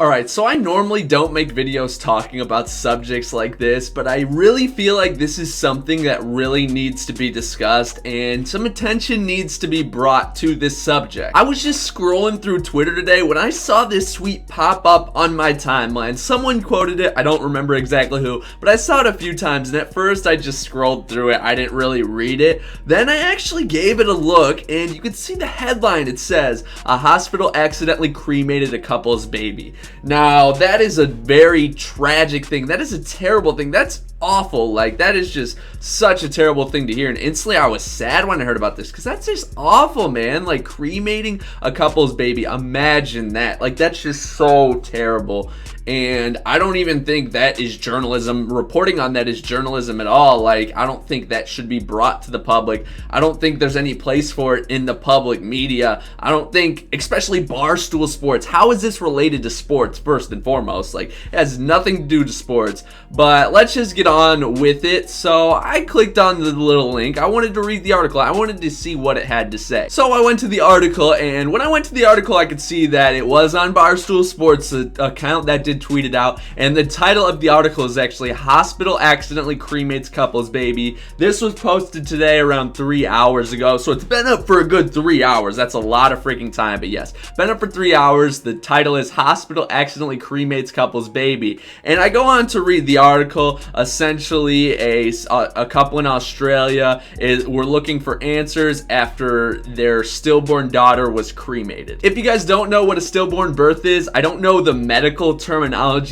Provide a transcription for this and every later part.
Alright, so I normally don't make videos talking about subjects like this, but I really feel like this is something that really needs to be discussed and some attention needs to be brought to this subject. I was just scrolling through Twitter today when I saw this tweet pop up on my timeline. Someone quoted it, I don't remember exactly who, but I saw it a few times and at first I just scrolled through it, I didn't really read it. Then I actually gave it a look and you can see the headline. It says, "A hospital accidentally cremated a couple's baby." Now, that is a very tragic thing. That is a terrible thing. That's awful. Like, that is just such a terrible thing to hear. And instantly, I was sad when I heard about this because that's just awful, man. Like, cremating a couple's baby. Imagine that. Like, that's just so terrible. And I don't even think that is journalism. Reporting on that is journalism at all. Like, I don't think that should be brought to the public. I don't think there's any place for it in the public media. I don't think, especially Barstool Sports. How is this related to sports, first and foremost? Like, it has nothing to do to sports. But let's just get on with it. So I clicked on the little link. I wanted to read the article. I wanted to see what it had to say. So I went to the article, and when I went to the article, I could see that it was on Barstool Sports account that did tweet it out, and the title of the article is actually "Hospital Accidentally Cremates Couple's Baby." This was posted today around 3 hours ago, so it's been up for a good 3 hours. That's a lot of freaking time, but yes, been up for 3 hours. The title is "Hospital Accidentally Cremates Couple's Baby," and I go on to read the article. Essentially, a couple in Australia were looking for answers after their stillborn daughter was cremated. If you guys don't know what a stillborn birth is, I don't know the medical terminology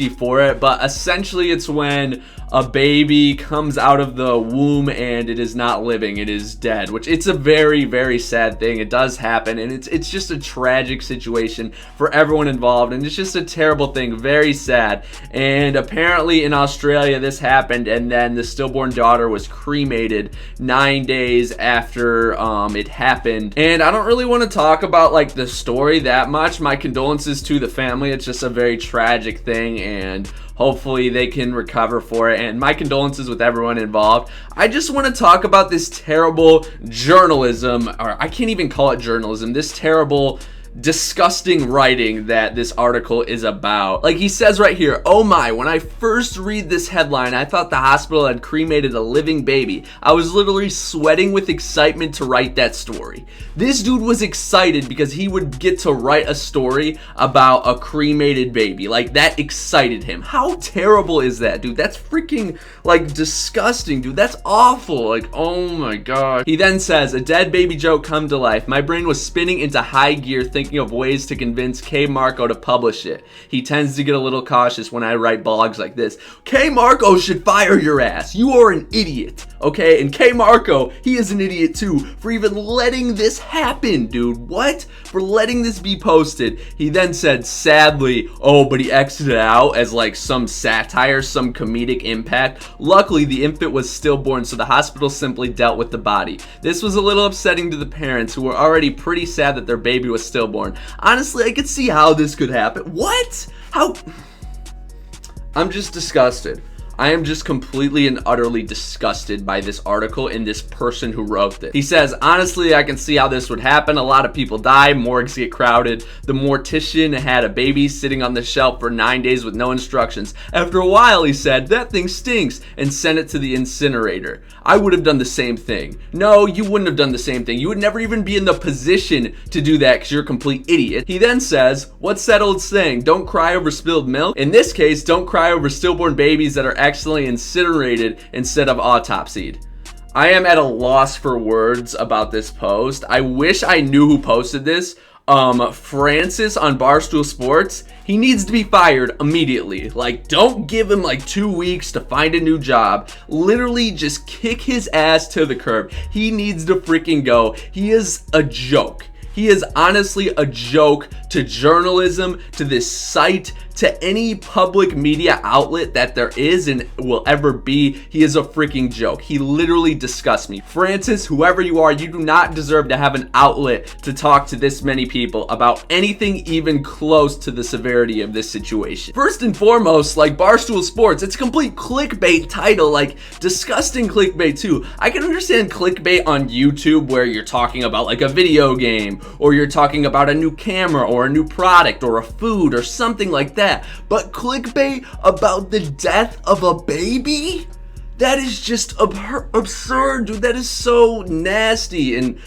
for it, but essentially it's when a baby comes out of the womb and it is not living, it is dead, which it's a very, very sad thing. It does happen, and it's just a tragic situation for everyone involved, and it's just a terrible thing, very sad. And apparently in Australia this happened, and then the stillborn daughter was cremated 9 days after it happened. And I don't really want to talk about like the story that much. My condolences to the family. It's just a very tragic thing, and hopefully they can recover for it, and my condolences with everyone involved. I just want to talk about this terrible journalism, or I can't even call it journalism, this terrible, disgusting writing that this article is about. Like, he says right here, "Oh my, when I first read this headline, I thought the hospital had cremated a living baby. I was literally sweating with excitement to write that story." This dude was excited because he would get to write a story about a cremated baby. Like, that excited him. How terrible is that, dude? That's freaking, like, disgusting, dude. That's awful. Like, oh my god. He then says, "A dead baby joke come to life. My brain was spinning into high gear thinking of ways to convince K. Marco to publish it. He tends to get a little cautious when I write blogs like this. K. Marco should fire your ass. You are an idiot." Okay, and K. Marco, he is an idiot too for even letting this happen, dude. What? For letting this be posted. He then said, sadly, "Oh, but he exited out as like some satire, some comedic impact. Luckily, the infant was stillborn, so the hospital simply dealt with the body. This was a little upsetting to the parents who were already pretty sad that their baby was stillborn. Honestly, I could see how this could happen." What? How? I'm just disgusted. I am just completely and utterly disgusted by this article and this person who wrote this. He says, "Honestly, I can see how this would happen. A lot of people die, morgues get crowded. The mortician had a baby sitting on the shelf for 9 days with no instructions. After a while, he said, 'That thing stinks,' and sent it to the incinerator. I would have done the same thing." No, you wouldn't have done the same thing. You would never even be in the position to do that because you're a complete idiot. He then says, "What's that old saying? Don't cry over spilled milk? In this case, don't cry over stillborn babies that are accidentally incinerated instead of autopsied." I am at a loss for words about this post. I wish I knew who posted this. Francis on Barstool Sports, he needs to be fired immediately. Like, don't give him like 2 weeks to find a new job. Literally just kick his ass to the curb. He needs to freaking go. He is a joke. He is honestly a joke to journalism, to this site, to any public media outlet that there is and will ever be. He is a freaking joke. He literally disgusts me. Francis, whoever you are, you do not deserve to have an outlet to talk to this many people about anything even close to the severity of this situation. First and foremost, like Barstool Sports, it's a complete clickbait title, like disgusting clickbait too. I can understand clickbait on YouTube where you're talking about like a video game game, or you're talking about a new camera or a new product or a food or something like that. But clickbait about the death of a baby? That is just absurd, dude. That is so nasty and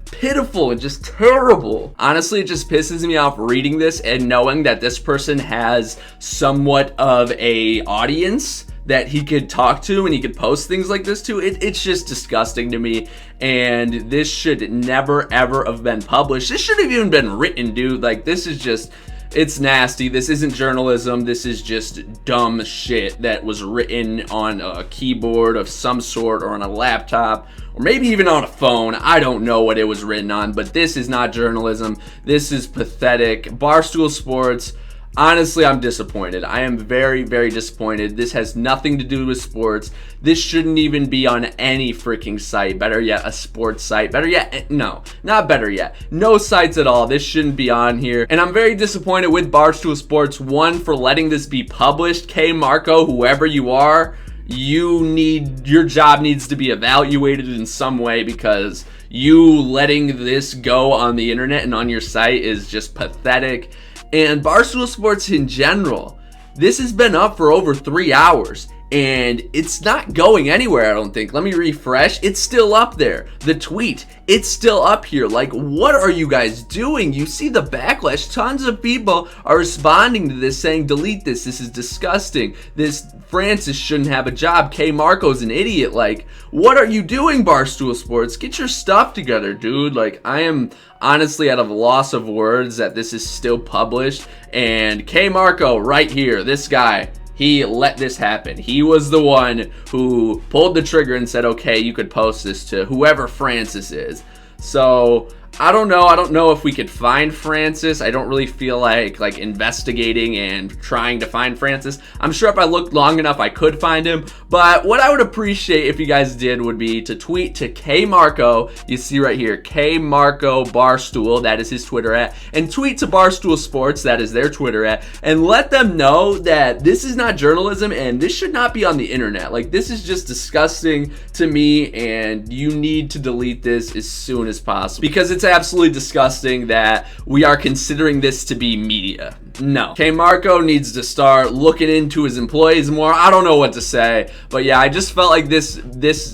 pitiful and just terrible. Honestly, it just pisses me off reading this and knowing that this person has somewhat of a audience that he could talk to and he could post things like this to. It's just disgusting to me, and this should never ever have been published. This shouldn't have even been written, dude. Like, this is just, it's nasty. This isn't journalism. This is just dumb shit that was written on a keyboard of some sort or on a laptop or maybe even on a phone. I don't know what it was written on, but this is not journalism. This is pathetic. Barstool Sports, honestly, I'm disappointed. I am very, very disappointed. This has nothing to do with sports. This shouldn't even be on any freaking site. Better yet, a sports site. Better yet, no, not better yet. No sites at all. This shouldn't be on here. And I'm very disappointed with Barstool Sports, one, for letting this be published. K. Marco, whoever you are, your job needs to be evaluated in some way, because you letting this go on the internet and on your site is just pathetic. And Barstool Sports in general, this has been up for over 3 hours and it's not going anywhere, I don't think. Let me refresh. It's still up there. The tweet, it's still up here. Like, what are you guys doing? You see the backlash. Tons of people are responding to this saying, delete this. This is disgusting. This Francis shouldn't have a job. K. Marco's an idiot. Like, what are you doing, Barstool Sports? Get your stuff together, dude. Like, I am honestly at a loss of words that this is still published. And K. Marco right here, this guy, he let this happen. He was the one who pulled the trigger and said, okay, you could post this to whoever Francis is. So I don't know if we could find Francis. I don't really feel like investigating and trying to find Francis. I'm sure if I looked long enough I could find him, but what I would appreciate if you guys did would be to tweet to K. Marco. You see right here, K. Marco Barstool, that is his Twitter @ and tweet to Barstool Sports, that is their Twitter @ and let them know that this is not journalism and this should not be on the internet. Like, this is just disgusting to me, and you need to delete this as soon as possible, because it's absolutely disgusting that we are considering this to be media. No. K. Marco needs to start looking into his employees more. I don't know what to say, but yeah, I just felt like this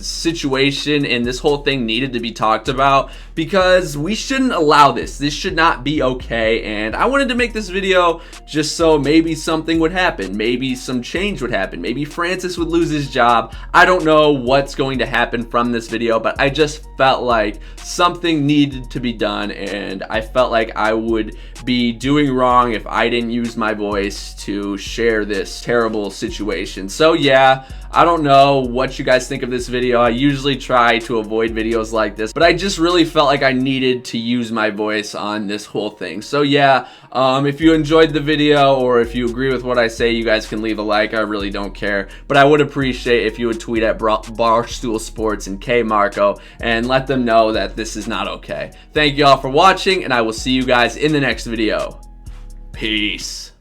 situation and this whole thing needed to be talked about, because we shouldn't allow this. This should not be okay, and I wanted to make this video just so maybe something would happen. Maybe some change would happen. Maybe Francis would lose his job. I don't know what's going to happen from this video, but I just felt like something needed to be done, and I felt like I would be doing wrong if I didn't use my voice to share this terrible situation. So yeah, I don't know what you guys think of this video. I usually try to avoid videos like this, but I just really felt like I needed to use my voice on this whole thing. So yeah, if you enjoyed the video or if you agree with what I say, you guys can leave a like. I really don't care, but I would appreciate if you would tweet at Barstool Sports and K. Marco and let them know that this is not okay. Thank you all for watching, and I will see you guys in the next video. Peace.